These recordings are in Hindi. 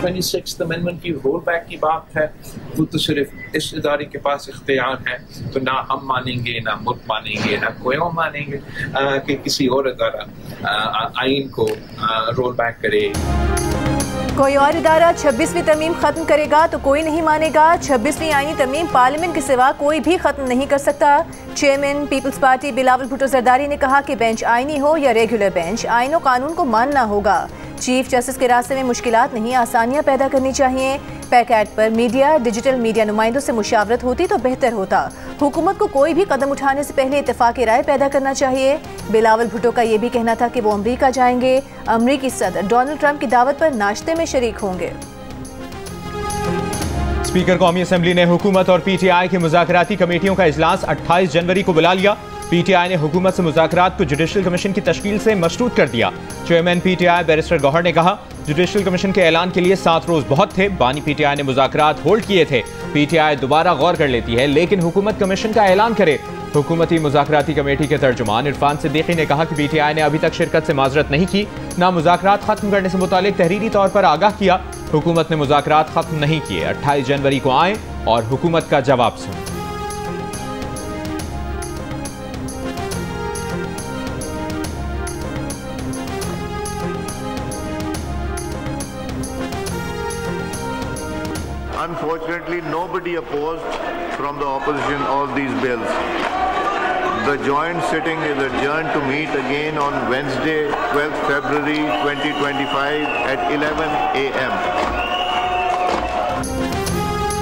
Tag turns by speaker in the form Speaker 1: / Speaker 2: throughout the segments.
Speaker 1: 26th अमेंडमेंट की रोल बैक की बात है, वो तो सिर्फ इस इदारे के पास इख्तियार है, तो ना हम मानेंगे, ना मुल्क मानेंगे, ना कोई और मानेंगे कि किसी और इदारा आइन को रोल बैक करे।
Speaker 2: कोई और इदारा 26वीं तरमीम खत्म करेगा तो कोई नहीं मानेगा। 26वीं आईनी तरमीम पार्लियामेंट के सिवा कोई भी खत्म नहीं कर सकता। Chairman Peoples Party Bilawal Bhutto Zardari ने कहा कि बेंच आईनी हो या रेगुलर बेंच, आईन और कानून को मानना होगा। चीफ जस्टिस के रास्ते में मुश्किलात नहीं, आसानियां पैदा करनी चाहिए। पैक एक्ट पर मीडिया, डिजिटल मीडिया नुमाइंदों से मुशावरत होती तो बेहतर होता। हुकूमत को कोई भी कदम उठाने से पहले इत्तेफाक राय पैदा करना चाहिए। बिलावल भुट्टो का ये भी कहना था कि वो अमरीका जाएंगे, अमरीकी सदर डोनाल्ड ट्रंप की दावत पर नाश्ते में शरीक होंगे।
Speaker 3: स्पीकर कौमी असम्बली ने हुकूमत और PTI की मुज़ाकराती कमेटियों का इजलास 28 जनवरी को बुला लिया। PTI ने हुकूमत से मुज़ाकरात को जुडिशल कमीशन की तश्कील से मशरूत कर दिया। चेयरमैन PTI बैरिस्टर गौहर ने कहा, जुडिशल कमीशन के ऐलान के लिए 7 रोज बहुत थे। बानी PTI ने मुज़ाकरात होल्ड किए थे। PTI दोबारा गौर कर लेती है, लेकिन हुकूमत कमीशन का ऐलान करे। हुकूमती मुज़ाकराती कमेटी के तर्जुमान इरफान सिद्दीकी ने कहा कि PTI ने अभी तक शिरकत से माजरत नहीं की, ना मुज़ाकरात खत्म करने से मुतालिक तहरीरी तौर पर आगाह किया। हुकूमत ने मुज़ाकरात खत्म नहीं किए। 28 जनवरी को आए और हुकूमत का जवाब सुने।
Speaker 4: Unfortunately, nobody opposed from the opposition all these bills. The joint sitting is adjourned to meet again on Wednesday, 12th February 2025 at 11 a.m.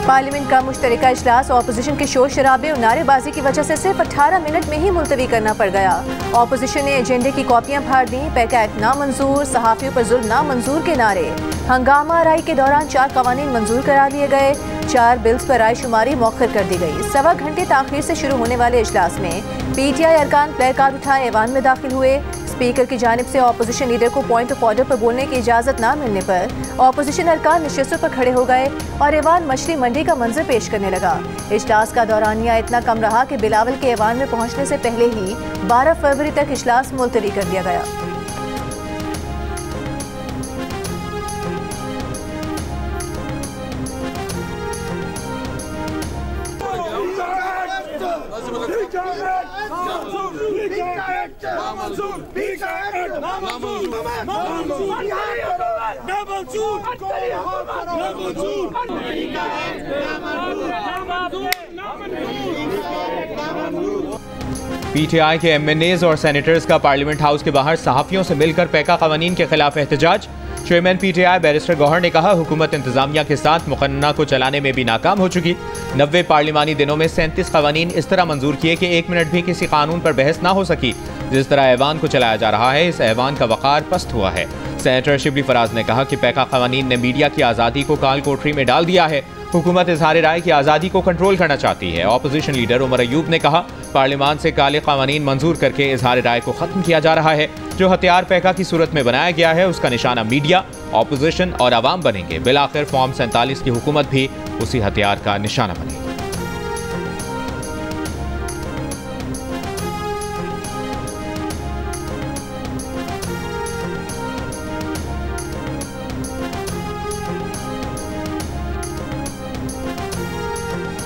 Speaker 2: Parliament का मुश्तरका इजलास ऑपोजिशन के शोर शराबे और नारेबाजी की वजह से सिर्फ 18 मिनट में ही मुलतवी करना पड़ गया। ऑपोजिशन ने एजेंडे की कॉपियां फाड़ दी। पैक एक्ट नामंजूर, सहाफियों पर जुल्म नामंजूर के नारे। हंगामा राय के दौरान 4 कवानीन मंजूर करा लिए गए। 4 बिल्स पर राय शुमारी मौखर कर दी गई। 1.25 घंटे ताखीर से शुरू होने वाले इजलास में PTI अरकान प्ले कार्ड उठाए ऐवान में दाखिल हुए। स्पीकर की जानिब से ऑपोजिशन लीडर को पॉइंट ऑफ ऑर्डर पर बोलने की इजाज़त न मिलने पर ऑपोजिशन अरकान नशिस्तों पर खड़े हो गए और ऐवान मछली मंडी का मंजर पेश करने लगा। इजलास का दौरानिया इतना कम रहा कि बिलावल के ऐवान में पहुंचने से पहले ही 12 फरवरी तक इजलास मुलतवी कर दिया गया।
Speaker 3: PTI के MNAs और सेनेटर्स का पार्लियामेंट हाउस के बाहर सहाफियों से मिलकर पैका कवानीन के खिलाफ एहतजाज। चेयरमैन PTI बैरिस्टर गौहर ने कहा, हुकूमत इंतजामिया के साथ मुकन्ना को चलाने में भी नाकाम हो चुकी। 90 पार्लिमानी दिनों में 37 कवानीन इस तरह मंजूर किए कि 1 मिनट भी किसी कानून पर बहस ना हो सकी। जिस तरह ऐवान को चलाया जा रहा है, इस ऐवान का वक़ार पस्त हुआ है। सेनेटर शिबली फराज ने कहा कि पैका कवानीन ने मीडिया की आज़ादी को काल कोठरी में डाल दिया है। हुकूमत इजहार राय की आज़ादी को कंट्रोल करना चाहती है। ऑपोजिशन लीडर उमर अयूब ने कहा, पार्लियामान से काले कानून मंजूर करके इजहार राय को ख़त्म किया जा रहा है। जो हथियार पैका की सूरत में बनाया गया है, उसका निशाना मीडिया, ऑपोजिशन और अवाम बनेंगे। बिलाखिर फॉर्म 47 की हुकूमत भी उसी हथियार का निशाना बनेगी।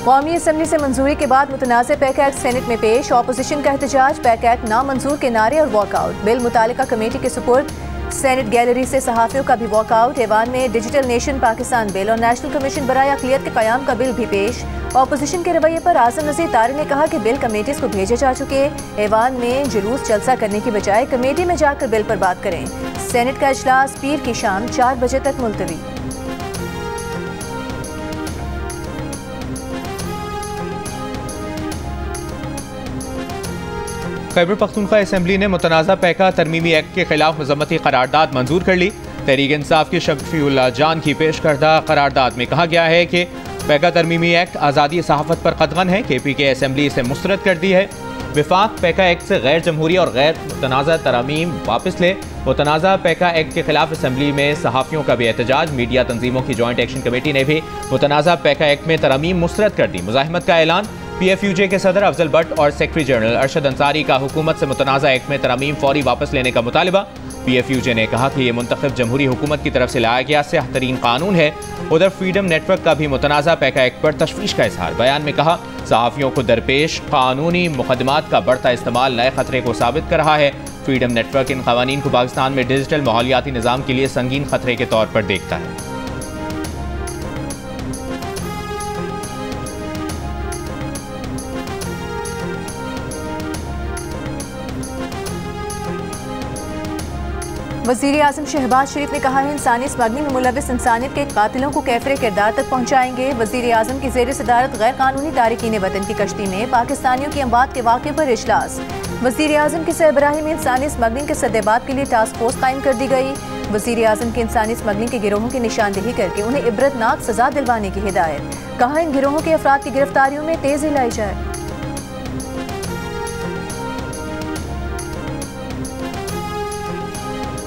Speaker 2: कौमी असम्बली से मंजूरी के बाद मुतनाज़ पैक एक्ट सेनेट में पेश। ऑपोजिशन का एहतजाज, पैक एक्ट नामंजूर के नारे और वॉकआउट। बिल मुतालिका कमेटी के सुपुर्द। सेनेट गैलरी से सहाफ़ियों का भी वॉकआउट। ऐवान में डिजिटल नेशन पाकिस्तान बिल और नेशनल कमीशन बराए अक़लियत के क़याम का बिल भी पेश। ऑपोजिशन के रवैये पर आज़म नज़ीर तारी ने कहा कि बिल कमेटीज़ को भेजे जा चुके। ऐवान में जुलूस जलसा करने की बजाय कमेटी में जाकर बिल पर बात करें। सेनेट का इजलास पीर की शाम 4 बजे तक मुलतवी।
Speaker 3: खैबर पख्तूनख्वा असम्बली ने मुतनाज़ा पैका तरमीमी एक्ट के खिलाफ मजम्मती करारदाद मंजूर कर ली। तहरीक इंसाफ की शफीउल्लाह जान की पेश करदा करारदाद में कहा गया है कि पैका तरमीमी एक्ट आज़ादी सहाफ़त पर कदगन है। KP के असम्बली इसे मुस्तरद कर दी है। विफाक पैका एक्ट से गैर जमहूरी और गैर मुतनाज़ा तरमीम वापस ले। मुतनाज़ा पैका एक्ट के खिलाफ असम्बली में सहाफ़ियों का भी एहतजाज। मीडिया तंजीमों की जॉइंट एक्शन कमेटी ने भी मुतनाज़ा पैका एक्ट में तरमीम मुस्तरद कर दी। मुज़ाहिमत का ऐलान। PFUJ के सदर अफजल भट्ट और सेक्रेटरी जनरल अरशद अंसारी का हुकूमत से मुतनाज़ा एक्ट में तरमीम फौरी वापस लेने का मुतालबा। PFUJ ने कहा कि यह मुंतखब जमहूरी हुकूमत की तरफ से लाया गया सही कानून है। उधर फ्रीडम नेटवर्क का भी मुतनाज़ा पैका एक्ट पर तशवीश का इजहार। बयान में कहा, सहाफ़ियों को दरपेश कानूनी मुकदमात का बढ़ता इस्तेमाल नए खतरे को साबित कर रहा है। फ्रीडम नेटवर्क इन कवानीन को पाकिस्तान में डिजिटल माहौलियाती निज़ाम के लिए संगीन खतरे के तौर पर देखता है।
Speaker 2: वज़ीर आज़म शहबाज शरीफ ने कहा है, इंसानी स्मगलिंग में मुलविस इंसानियत के कातिलों को कैफरे किरदार तक पहुँचाएंगे। वज़ीर आज़म की ज़ेर सदारत गैर कानूनी तारिकीन वतन की कश्ती में पाकिस्तानियों की अमवात के वाक़े पर इजलास। वज़ीर आज़म की सरबराही में इंसानी स्मगलिंग के सद्देबात के लिए टास्क फोर्स कायम कर दी गई। वज़ीर आज़म के इंसानी स्मगलिंग के गिरोहों की निशानदेही करके उन्हें इबरतनाक सजा दिलवाने की हिदायत। कहा, इन गिरोहों के अफराद की गिरफ्तारियों में तेज़ी लाई जाए।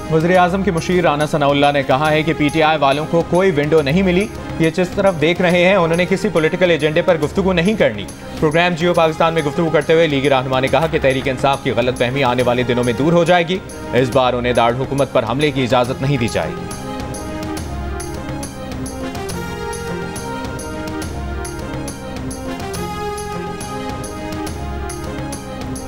Speaker 3: वज़ीर आज़म के मुशीर राना सनाउल्लाह ने कहा है कि PTI वालों को कोई विंडो नहीं मिली। ये जिस तरफ देख रहे हैं, उन्होंने किसी पॉलिटिकल एजेंडे पर गुफ्तगू नहीं करनी। प्रोग्राम जियो पाकिस्तान में गुफ्तगू करते हुए लीगी रहनुमा ने कहा कि तहरीक इंसाफ की गलत फहमी आने वाले दिनों में दूर हो जाएगी। इस बार उन्हें दारुल हुकूमत पर हमले की इजाज़त नहीं दी जाएगी।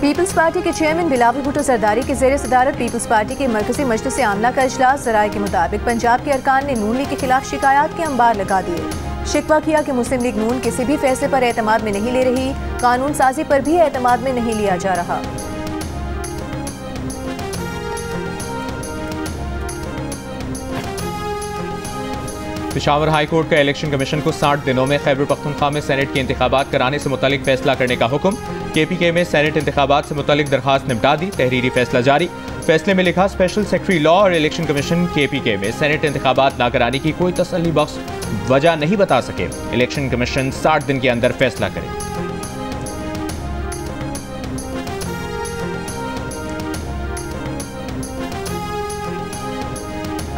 Speaker 2: पीपल्स पार्टी के चेयरमैन बिलावल भुट्टो जरदारी के ज़ेर सदारत पीपल्स पार्टी के मरकजी मजलिस आमला का इजलास। ज़राए के मुताबिक पंजाब के अरकान ने नून लीग के खिलाफ शिकायत के अंबार लगा दिए। शिकवा किया कि मुस्लिम लीग नून किसी भी फैसले पर एतमाद में नहीं ले रही, कानून साजी पर भी एतमाद में नहीं लिया जा रहा।
Speaker 3: पेशावर हाई कोर्ट का इलेक्शन कमीशन को 60 दिनों में खैबर पख्तूनख्वा में सेनेट के इंतखाबात कराने से मुतालिक फैसला करने का हुक्म। KPK में सेनेट इंतखाबात से मुतालिक दरखास्त निपटा दी। तहरीरी फैसला जारी। फैसले में लिखा, स्पेशल सेक्रेटरी लॉ और इलेक्शन कमीशन KPK में सेनेट इंतखाबात न कराने की कोई तसल्ली बख्श वजह नहीं बता सके। इलेक्शन कमीशन 60 दिन के अंदर फैसला करे।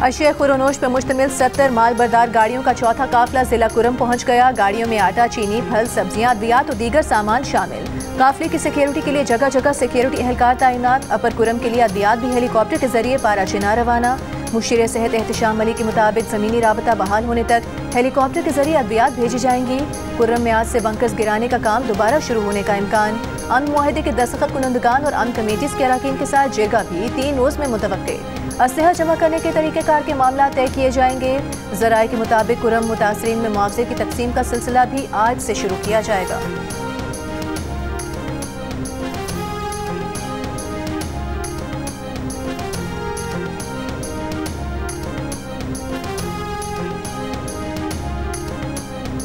Speaker 2: अशिया खुरोनोश पर मुश्तमिल 70 माल बरदार गाड़ियों का चौथा काफिला जिला कुरम पहुंच गया। गाड़ियों में आटा, चीनी, फल, सब्जियां, अद्वियात और दीगर सामान शामिल। काफिले की सिक्योरिटी के लिए जगह जगह सिक्योरिटी एहलकार तैनात। अपर कुरम के लिए अद्वियात भी हेलीकॉप्टर के जरिए पाराचीना रवाना। मुशीर सेहत एहतशाम अली के मुताबिक ज़मीनी राबता बहाल होने तक हेलीकॉप्टर के जरिए अद्वियात भेजी जाएंगी। कुर्रम में आज से बंकर्स गिराने का काम दोबारा शुरू होने का इम्कान। अमन मुआहदे के दस्तखत कुनंदगान और अमन कमेटीज के अरकान के साथ जगह भी 3 रोज में मुतवक्के। असलहा जमा करने के तरीक़ेकार के मामला तय किए जाएंगे। ज़राए के मुताबिक कुर्रम मुतासरीन में मुआवजे की तकसीम का सिलसिला भी आज से शुरू किया जाएगा।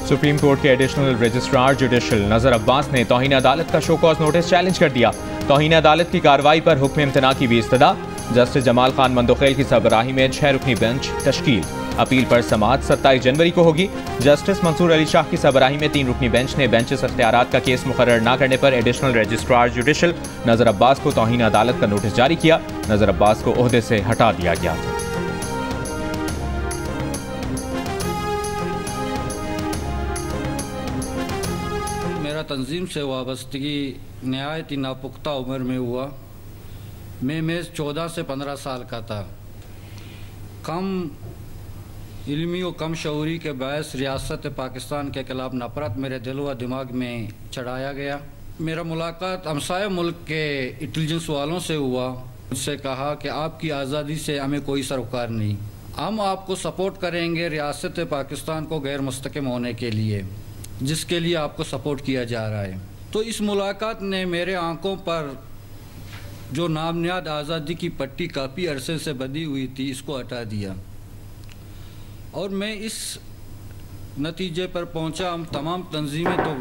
Speaker 3: सुप्रीम कोर्ट के एडिशनल रजिस्ट्रार जुडिशल नजर अब्बास ने तौहीन अदालत का शो कॉज नोटिस चैलेंज कर दिया। तौहीन अदालत की कार्रवाई पर हुक्म इम्तना की भी इस्तदा। जस्टिस जमाल खान मंदोखेल की सरबराही में 6 रुकनी बेंच तश्कील। अपील पर समाअत 27 जनवरी को होगी। जस्टिस मंसूर अली शाह की सरबराही में 3 रुकनी बेंच ने बेंचेस इख्तियारात का केस मुकर्रर न करने पर एडिशनल रजिस्ट्रार जुडिशल नजर अब्बास को तौहीन अदालत का नोटिस जारी किया। नजर अब्बास को ओहदे से हटा दिया गया था।
Speaker 5: तंजीम से वाबस्तगी नहायत ही नापुख्ता उम्र में हुआ। मैं महज 14 से 15 साल का था। कम इल्मी और कम शऊरी के बायस रियासत पाकिस्तान के खिलाफ नफरत मेरे दिल व दिमाग में चढ़ाया गया। मेरा मुलाकात हमसाया मुल्क के इंटेलिजेंस वालों से हुआ। मुझसे कहा कि आपकी आज़ादी से हमें कोई सरोकार नहीं, हम आपको सपोर्ट करेंगे रियासत पाकिस्तान को गैर मुस्तकिम होने के लिए, जिसके लिए आपको सपोर्ट किया जा रहा है। तो इस मुलाकात ने मेरे आंखों पर जो नामनियाद आज़ादी की पट्टी काफ़ी अरसे से बंधी हुई थी, इसको हटा दिया और मैं इस नतीजे पर पहुंचा, हम तमाम तंजीमें तो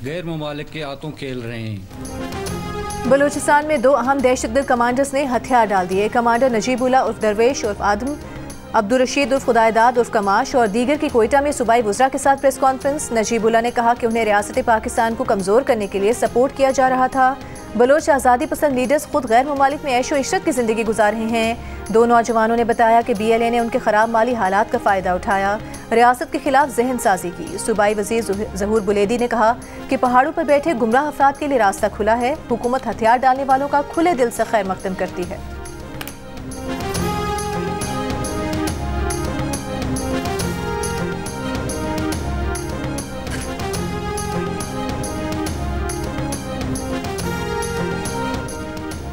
Speaker 5: गैर मुमालिक के हाथों खेल रहे हैं।
Speaker 2: बलूचिस्तान में 2 अहम दहशतगर्द कमांडर्स ने हथियार डाल दिए। कमांडर नजीबुल्ला उर्फ दरवेश उर्फ आदम, अब्दुल रशीद उर्फ खुदायदाद उर्फ कमाश और दीगर की कोयटा में सूबाई वज़रा के साथ प्रेस कॉन्फ्रेंस। नजीबुल्ला ने कहा कि उन्हें रियासत पाकिस्तान को कमज़ोर करने के लिए सपोर्ट किया जा रहा था। बलोच आज़ादी पसंद लीडर्स खुद गैर ममालिक में ऐशो इशरत की ज़िंदगी गुजार रहे हैं। 2 नौजवानों ने बताया कि BLA ने उनके ख़राब माली हालात का फ़ायदा उठाया, रियासत के खिलाफ जहन साजी की। सूबाई वज़ीर ज़हूर बुलेदी ने कहा कि पहाड़ों पर बैठे गुमराह अफराद के लिए रास्ता खुला है। हुकूमत हथियार डालने वालों का खुले दिल से खैर मकदम करती है।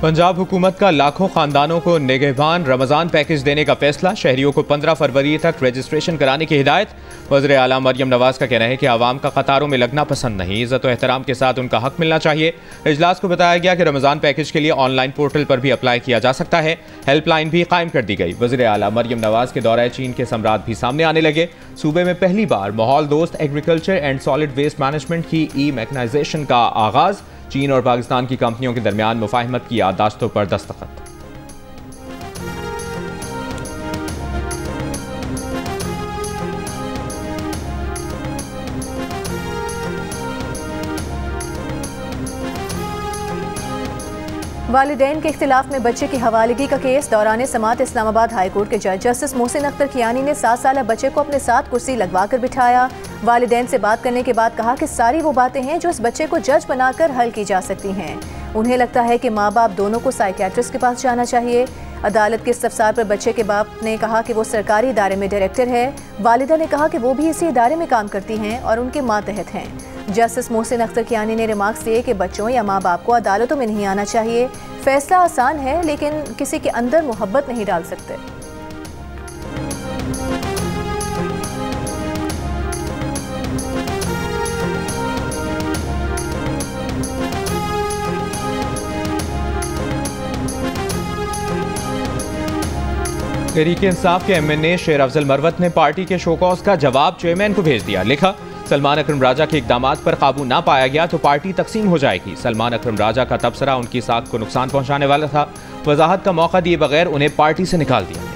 Speaker 3: पंजाब हुकूमत का लाखों खानदानों को निगहबान रमज़ान पैकेज देने का फैसला। शहरियों को 15 फरवरी तक रजिस्ट्रेशन कराने की हिदायत। वज़ीर आला मरियम नवाज का कहना है कि आवाम का कतारों में लगना पसंद नहीं, इज़्ज़त व एहतराम के साथ उनका हक मिलना चाहिए। इजलास को बताया गया कि रमज़ान पैकेज के लिए ऑनलाइन पोर्टल पर भी अप्लाई किया जा सकता है। हेल्पलाइन भी कायम कर दी गई। वज़ीर आला मरियम नवाज के दौरे चीन के समरात भी सामने आने लगे। सूबे में पहली बार माहौल दोस्त agriculture and solid waste management की ई-मैकनाइजेशन का आगाज़। चीन और पाकिस्तान की कंपनियों के दरमियान मुफाहिमत की याददाश्तों पर दस्तखत।
Speaker 2: वालिदैन के इख्तिलाफ में बच्चे की हवालगी का केस। दौरान समात इस्लामाबाद हाई कोर्ट के जज जस्टिस मोहसिन अख्तर कियानी ने 7 साला बच्चे को अपने साथ कुर्सी लगवा कर बिठाया। वालिदैन से बात करने के बाद कहा कि सारी वो बातें हैं जो इस बच्चे को जज बनाकर हल की जा सकती हैं। उन्हें लगता है कि माँ बाप दोनों को साइकियाट्रिस्ट के पास जाना चाहिए। अदालत के इस्तफसार पर बच्चे के बाप ने कहा कि वो सरकारी इदारे में डायरेक्टर है। वालिदा ने कहा कि वो भी इसी इदारे में काम करती हैं और उनके मातहत हैं। जस्टिस मोहसिन अख्तर कियानी ने रिमार्क्स दिए कि बच्चों या माँ बाप को अदालतों में नहीं आना चाहिए। फैसला आसान है लेकिन किसी के अंदर मोहब्बत नहीं डाल सकते।
Speaker 3: तहरीक इंसाफ के MNA शेर अफजल मरवत ने पार्टी के शोकॉज का जवाब चेयरमैन को भेज दिया। लिखा, सलमान अकरम राजा के इकदामात पर काबू ना पाया गया तो पार्टी तकसीम हो जाएगी। सलमान अकरम राजा का तबसरा उनकी साख को नुकसान पहुंचाने वाला था। वजाहत का मौका दिए बगैर उन्हें पार्टी से निकाल दिया गया।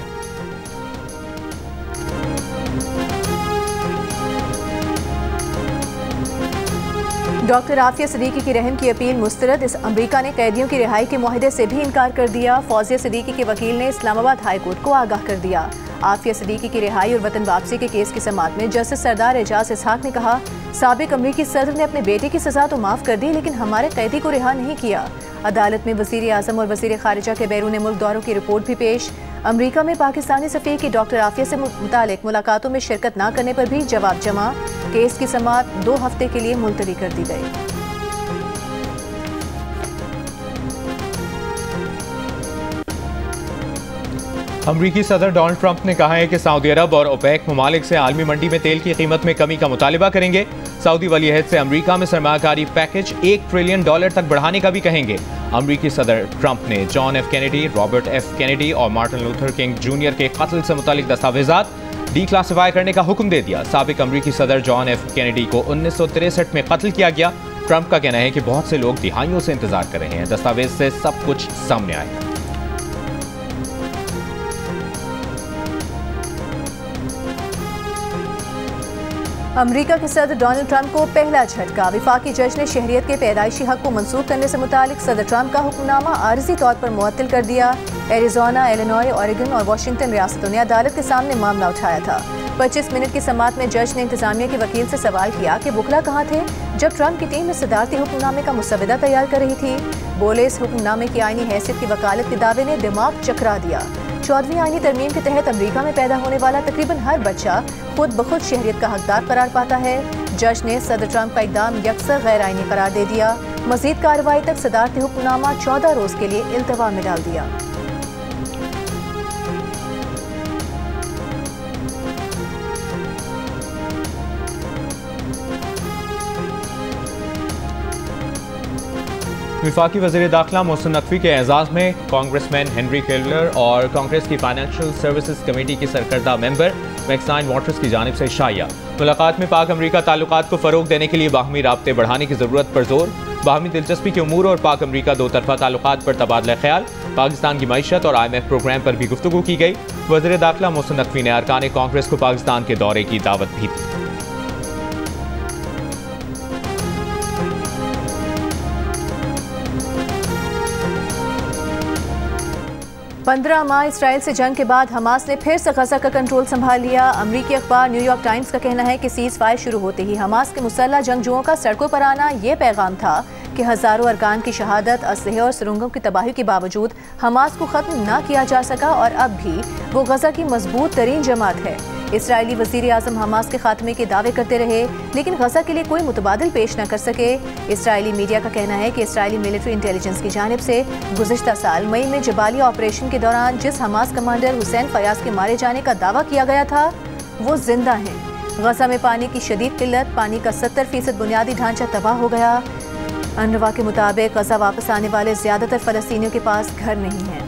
Speaker 2: डॉक्टर आफिया सिद्दीकी की रहम की अपील मुस्तरद। इस अमरीका ने कैदियों की रिहाई के मुआहदे से भी इनकार कर दिया। फौजिया सिद्दीकी के वकील ने इस्लामाबाद हाई कोर्ट को आगाह कर दिया। आफिया सिद्दीकी की रिहाई और वतन वापसी के केस की समाअत में जस्टिस सरदार एजाज इसहाक ने कहा, साबिक अमरीकी सदर ने अपने बेटे की सजा तो माफ कर दी लेकिन हमारे कैदी को रिहा नहीं किया। अदालत में वज़ीर आज़म और वज़ीर खारिजा के बैरून मुल्क दौरों की रिपोर्ट भी पेश। अमरीका में पाकिस्तानी सफ़ीर की डॉक्टर आफिया से मुतालिक मुलाकातों में शिरकत न करने पर भी जवाब जमा। केस की समाअत 2 हफ्ते के लिए मुलतवी कर दी गई।
Speaker 3: अमरीकी सदर डोनाल्ड ट्रंप ने कहा है कि सऊदी अरब और ओपेक ममालिक से आलमी मंडी में तेल की कीमत में कमी का मुतालिबा करेंगे। सऊदी वली अहद से अमरीका में सरमायाकारी पैकेज $1 ट्रिलियन तक बढ़ाने का भी कहेंगे। अमरीकी सदर ट्रंप ने John F. Kennedy, Robert F. Kennedy और मार्टिन लूथर किंग जूनियर के कत्ल से मुतालिक दस्तावेजात डीक्लासिफाई करने का हुक्म दे दिया। साबिक अमरीकी सदर जॉन F. कैनेडी को 1963 में कत्ल किया गया। ट्रंप का कहना है कि बहुत से लोग दिहाइयों से इंतजार कर रहे हैं, दस्तावेज से सब कुछ सामने आएगा।
Speaker 2: अमरीका के सदर डोनाल्ड ट्रंप को पहला झटका। विफाकी जज ने शहरियत के पैदाइशी हक को मंसूख करने से मुतालिक सदर ट्रंप का हुक्मनामा आर्जी तौर पर मुअत्तल कर दिया। एरिजोना, इलिनॉय, ओरेगन और वाशिंगटन रियासतों ने अदालत के सामने मामला उठाया था। 25 मिनट की समाअत में जज ने इंतजामिया के वकील से सवाल किया कि वकला कहाँ थे जब ट्रंप की टीम में सदारती हुक्मनामे का मुसवदा तैयार कर रही थी। बोले, इस हुक्मनामे की आईनी हैसियत की वकालत के दावे ने दिमाग चकरा दिया। 14वीं आईनी तरमीम के तहत अमरीका में पैदा होने वाला तकरीबन हर बच्चा खुद ब खुद शहरियत का हकदार करार पाता है। जज ने सदर ट्रंप का इकदाम यकसर गैर आईनी करार दे दिया। मजीद कार्रवाई तक सदारती हुक्मनामा 14 रोज के लिए इल्तवा में डाल दिया।
Speaker 3: वफाकी वज़ीर दाखिला मोहसिन नकवी के एजाज़ में कांग्रेसमैन हेनरी केलर और कांग्रेस की फाइनेंशियल सर्विसेज कमेटी की सरकर्दा मेंबर मैक्साइन वाटर्स की जानिब से शाया। मुलाकात में पाक अमरीका ताल्लुकात को फ़रोग देने के लिए बाहमी राब्ते बढ़ाने की ज़रूरत पर जोर। बाहमी दिलचस्पी के उमूर और पाक अमरीका दो तरफा ताल्लुकात पर तबादला ख्याल। पाकिस्तान की मईशत और IMF प्रोग्राम पर भी गुफ्तगू की गई। वज़ीर दाखिला मोहसिन नकवी ने अरकान कांग्रेस को पाकिस्तान के दौरे की दावत भी दी।
Speaker 2: 15 माह इसराइल से जंग के बाद हमास ने फिर से गजा का कंट्रोल संभाल लिया। अमरीकी अखबार न्यूयॉर्क टाइम्स का कहना है कि सीज फायर शुरू होते ही हमास के मुसल्लह जंगजुओं का सड़कों पर आना ये पैगाम था कि हजारों अरकान की शहादत, असलहे और सुरंगों की तबाही के बावजूद हमास को खत्म न किया जा सका और अब भी वो गजा की मजबूत तरीन जमात है। इसराइली वज़ीर आज़म हमास के खात्मे के दावे करते रहे, लेकिन गजा के लिए कोई मुतबादिल पेश न कर सके। इसराइली मीडिया का कहना है कि इसराइली मिलिट्री इंटेलिजेंस की जानिब से गुज़िश्ता साल मई में जबालिया ऑपरेशन के दौरान जिस हमास कमांडर हुसैन फयाज के मारे जाने का दावा किया गया था वो जिंदा हैं। गजा में पानी की शदीद किल्लत, पानी का 70% बुनियादी ढांचा तबाह हो गया। अनरवा के मुताबिक गजा वापस आने वाले ज्यादातर फलस्तीनियों के पास घर नहीं है।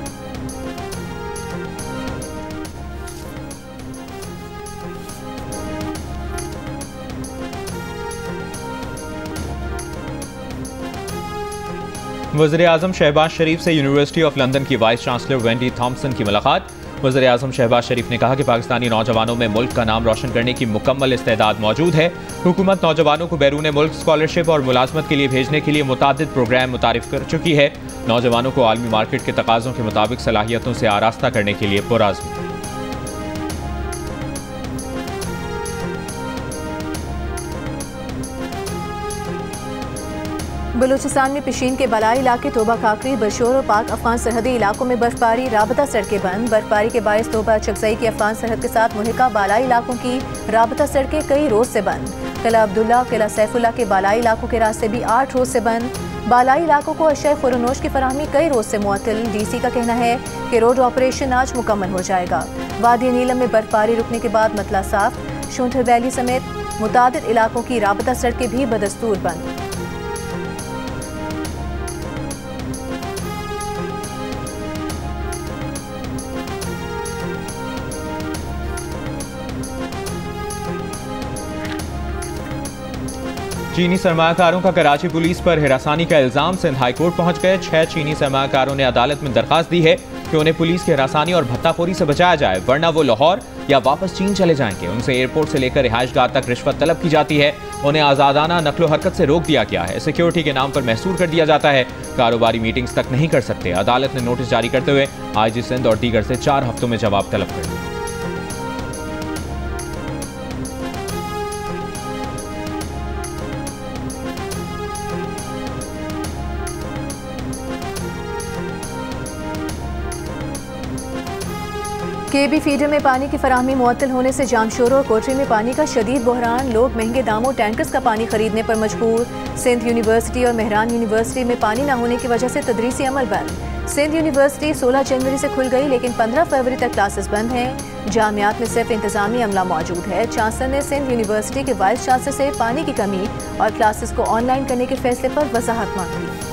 Speaker 3: वज़ीर आज़म शहबाज शरीफ से यूनिवर्सिटी ऑफ लंदन की वाइस चांसलर वेंडी थॉम्पसन की मुलाकात। वज़ीर आज़म शहबाज शरीफ ने कहा कि पाकिस्तानी नौजवानों में मुल्क का नाम रोशन करने की मुकम्मल इस्तेदाद मौजूद है। हुकूमत नौजवानों को बैरून मुल्क स्कॉलरशिप और मुलाजमत के लिए भेजने के लिए मुतादिद प्रोग्राम मुतारिफ कर चुकी है। नौजवानों को आलमी मार्केट के तकाज़ों के मुताबिक सलाहियतों से आरास्ता करने के लिए पुरअज़्म।
Speaker 2: बलूचिस्तान में पिशीन के बलाई इलाके तोबा काकरी, बशोर और पाक अफगान सरहदी इलाकों में बर्फबारी, राबता सड़कें बंद। बर्फबारी के बायस तोबा चकजई की अफगान सरहद के साथ मुल्हिका बालाई इलाकों की राबता सड़कें कई रोज से बंद। किला अब्दुल्ला और किला सैफुल्ला के बालाई इलाकों के रास्ते भी 8 रोज से बंद। बालाई इलाकों को अशय खुरनोश की फराहमी कई रोज से मुअत्तल। DC का कहना है कि रोड ऑपरेशन आज मुकम्मल हो जाएगा। वादी नीलम में बर्फबारी रुकने के बाद मतला साफ, शूंथर वैली समेत मुतादिद इलाकों की राबता सड़कें भी बदस्तूर बंद।
Speaker 3: चीनी सरमायाकारों का कराची पुलिस पर हिरासानी का इल्जाम। सिंध हाई कोर्ट पहुंच गए। 6 चीनी सरमायाकारों ने अदालत में दरखास्त दी है कि उन्हें पुलिस की हिरासानी और भत्ताखोरी से बचाया जाए, वरना वो लाहौर या वापस चीन चले जाएंगे। उनसे एयरपोर्ट से लेकर रिहाइशगाह तक रिश्वत तलब की जाती है। उन्हें आज़ादाना नकलो हरकत से रोक दिया गया है। सिक्योरिटी के नाम पर महसूर कर दिया जाता है। कारोबारी मीटिंग्स तक नहीं कर सकते। अदालत ने नोटिस जारी करते हुए IG सिंध और दीगर से 4 हफ्तों में जवाब तलब कर दिया।
Speaker 2: KB फीडर में पानी की फराहमी मुअत्तल होने से जामशोर और कोटरी में पानी का शदीद बहरान। लोग महंगे दामों टैंकर्स का पानी खरीदने पर मजबूर। सिंध यूनिवर्सिटी और मेहरान यूनिवर्सिटी में पानी न होने की वजह से तदरीसी अमल बंद। सिंध यूनिवर्सिटी 16 जनवरी से खुल गई, लेकिन 15 फरवरी तक क्लासेस बंद हैं। जामियात में सिर्फ इंतजामी अमला मौजूद है। चांसलर ने सिंध यूनिवर्सिटी के वाइस चांसलर से पानी की कमी और क्लासेस को ऑनलाइन करने के फैसले पर वजाहत मांगी।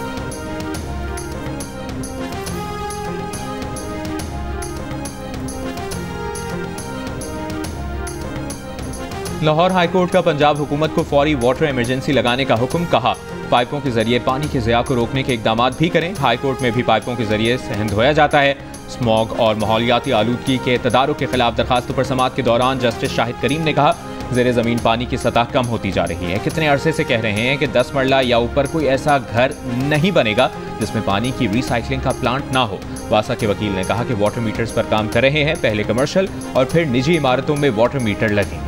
Speaker 3: लाहौर हाईकोर्ट का पंजाब हुकूमत को फौरी वाटर इमरजेंसी लगाने का हुक्म। कहा, पाइपों के जरिए पानी के ज़िया को रोकने के इकदाम भी करें। हाईकोर्ट में भी पाइपों के जरिए सहन धोया जाता है। स्मॉग और माहौलियाती आलूदगी के तदारुक के खिलाफ दरखास्तों पर समाअत के दौरान जस्टिस शाहिद करीम ने कहा, ज़ेरे ज़मीन पानी की सतह कम होती जा रही है। कितने अरसे से कह रहे हैं कि 10 मरला या ऊपर कोई ऐसा घर नहीं बनेगा जिसमें पानी की रिसाइकलिंग का प्लांट ना हो। वासा के वकील ने कहा कि वाटर मीटर्स पर काम कर रहे हैं। पहले कमर्शियल और फिर निजी इमारतों में वाटर मीटर लगेंगे।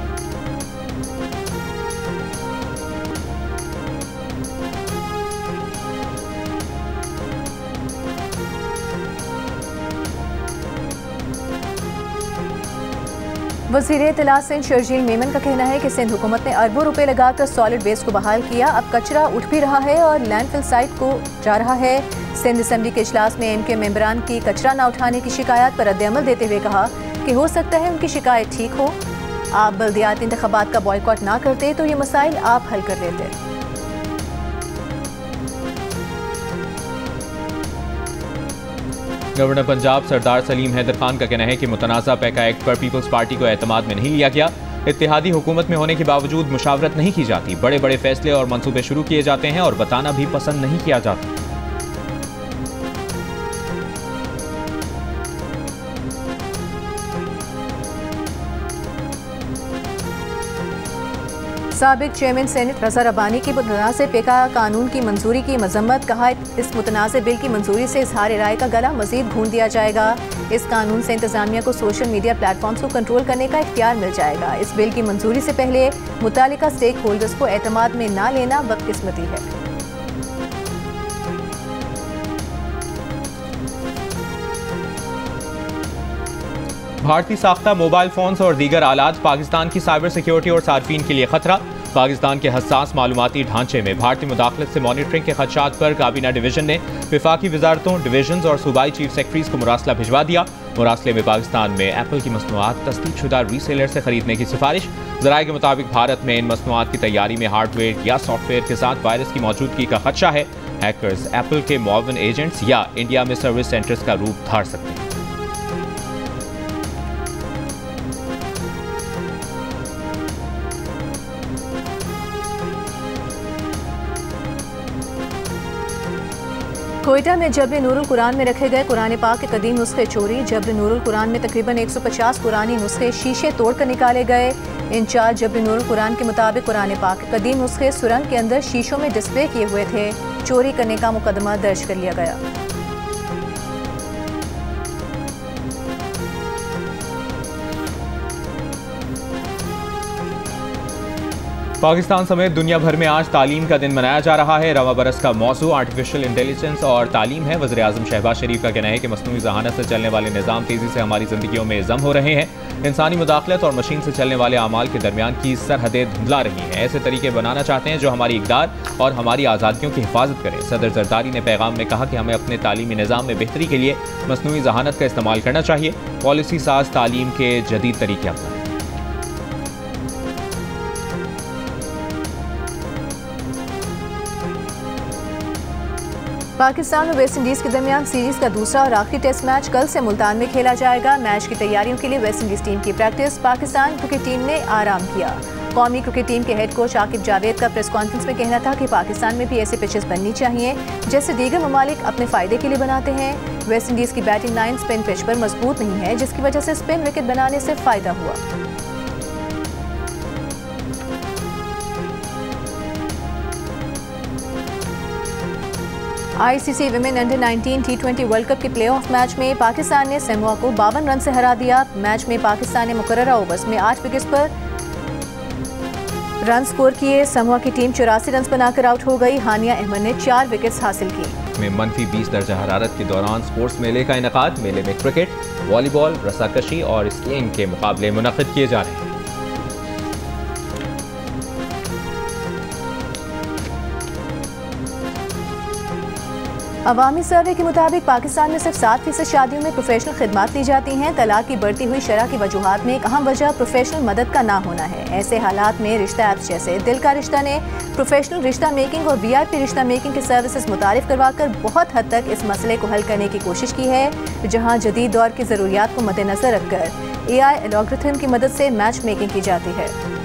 Speaker 2: वज़ीर इत्तलात सिंध शर्जील मेमन का कहना है कि सिंध हुकूमत ने अरबों रुपए लगाकर सॉलिड वेस्ट को बहाल किया। अब कचरा उठ भी रहा है और लैंडफिल साइट को जा रहा है। सिंध असम्बली के इजलास में MK मेंबरान की कचरा न उठाने की शिकायत पर रद्द-ए-अमल देते हुए कहा कि हो सकता है उनकी शिकायत ठीक हो। आप बल्दियाती इंतखाबात का बॉयकॉट ना करते तो ये मसाइल आप हल कर लेते।
Speaker 3: गवर्नर पंजाब सरदार सलीम हैदर खान का कहना है कि मुतनाज़ा पैका एक्ट पर पीपल्स पार्टी को एतमाद में नहीं लिया गया। इत्तेहादी हुकूमत में होने के बावजूद मुशावरत नहीं की जाती। बड़े बड़े फैसले और मंसूबे शुरू किए जाते हैं और बताना भी पसंद नहीं किया जाता।
Speaker 2: साबिक चेयरमैन सेनेट रज़ा रब्बानी की मुतनाज़े पेका कानून की मंजूरी की मजम्मत। कहा, इस मुतनाज़े बिल की मंजूरी से इजहार राय का गला मजीद भून दिया जाएगा। इस कानून से इंतजामिया को सोशल मीडिया प्लेटफॉर्म्स को कंट्रोल करने का इख्तियार मिल जाएगा। इस बिल की मंजूरी से पहले मुतालिका स्टेक होल्डर्स को एतमाद में ना लेना बदकिस्मती है।
Speaker 3: भारतीय साख्ता मोबाइल फोन्स और दीगर आलात पाकिस्तान की साइबर सिक्योरिटी और सार्फिन के लिए खतरा। पाकिस्तान के हसास मालूमाती ढांचे में भारतीय मुदाखलत से मॉनिटरिंग के खदशात पर काबीना डिवीजन ने वफाकी वजारतों, डिवीजन और सूबाई चीफ सेक्रेटरीज को मुरासला भिजवा दिया। मुरासले में पाकिस्तान में एप्पल की मसनूआत तस्दीकशुदा रीसेलर से खरीदने की सिफारिश। ज़राए के मुताबिक भारत में इन मसनूआत की तैयारी में हार्डवेयर या सॉफ्टवेयर के साथ वायरस की मौजूदगी का खदशा है। हैकर्स एप्पल के मुआवन एजेंट्स या इंडिया में सर्विस सेंटर्स का रूप धार सकते हैं।
Speaker 2: कोयटा में जब्र नूरुल कुरान में रखे गए कुरान पाक के कदीम नुस्खे चोरी। जब्र नूरुल कुरान में तकरीबन 150 कुरानी नुस्खे शीशे तोड़कर निकाले गए। इंचार्ज जब्र नूरुल कुरान के मुताबिक कुरान पाक के कदीम नुस्खे सुरंग के अंदर शीशों में डिस्प्ले किए हुए थे। चोरी करने का मुकदमा दर्ज कर लिया गया।
Speaker 3: पाकिस्तान समेत दुनिया भर में आज तालीम का दिन मनाया जा रहा है। रवा बरस का मौजू आर्टिफिशियल इंटेलिजेंस और तालीम है। वज़ीर आज़म शहबाज शरीफ का कहना है कि मसनूई ज़हानत से चलने वाले निज़ाम तेज़ी से हमारी ज़िंदगियों में जम हो रहे हैं। इंसानी मुदाखलत और मशीन से चलने वाले अमाल के दरमियान की सरहदें धुंधला रही हैं। ऐसे तरीके बनाना चाहते हैं जो हमारी इक़दार और हमारी आज़ादियों की हिफाजत करें। सदर जरदारी ने पैगाम में कहा कि हमें अपने तालीमी निज़ाम में बेहतरी के लिए मसनूई ज़हानत का इस्तेमाल करना चाहिए। पॉलिसी साज तालीम के जदीद तरीके अपनाएं।
Speaker 2: पाकिस्तान और वेस्ट इंडीज़ के दरमियान सीरीज़ का दूसरा और आखिरी टेस्ट मैच कल से मुल्तान में खेला जाएगा। मैच की तैयारियों के लिए वेस्ट इंडीज़ टीम की प्रैक्टिस पाकिस्तान क्रिकेट टीम ने आराम किया। कौमी क्रिकेट टीम के हेड कोच आकिब जावेद का प्रेस कॉन्फ्रेंस में कहना था कि पाकिस्तान में भी ऐसे पिचेस बननी चाहिए जैसे दीगर ममालिक अपने फ़ायदे के लिए बनाते हैं। वेस्ट इंडीज़ की बैटिंग लाइन स्पिन पिच पर मजबूत नहीं है, जिसकी वजह से स्पिन विकेट बनाने से फ़ायदा हुआ। ICC women under 19 T20 world cup के प्लेऑफ मैच में पाकिस्तान ने समोआ को 52 रन से हरा दिया। मैच में पाकिस्तान ने मुकर्ररा ओवर्स में 8 विकेट्स पर रन स्कोर किए। समोआ की टीम 84 रन बनाकर आउट हो गई। हानिया अहमद ने 4 विकेट्स हासिल की।
Speaker 3: में मनफी 20 दर्जा हरारत के दौरान स्पोर्ट्स मेले का इनेकाद। मेले में क्रिकेट, वॉलीबॉल, रस्साकशी और स्कीइंग के मुकाबले मुनक्किद किए जा रहे हैं।
Speaker 2: अवामी सर्वे के मुताबिक पाकिस्तान में सिर्फ 7% शादियों में प्रोफेशनल खिदमात ली जाती हैं। तलाक की बढ़ती हुई शरह की वजूहात में एक अहम वजह प्रोफेशनल मदद का ना होना है। ऐसे हालात में रिश्ता ऐप्स जैसे दिल का रिश्ता ने प्रोफेशनल रिश्ता मेकिंग और VIP रिश्ता मेकिंग की सर्विसेज मुतारिफ करवाकर बहुत हद तक इस मसले को हल करने की कोशिश की है, जहाँ जदीद दौर की ज़रूरियात को मद्देनजर रखकर AI एल्गोरिथम की मदद से मैच मेकिंग की जाती है।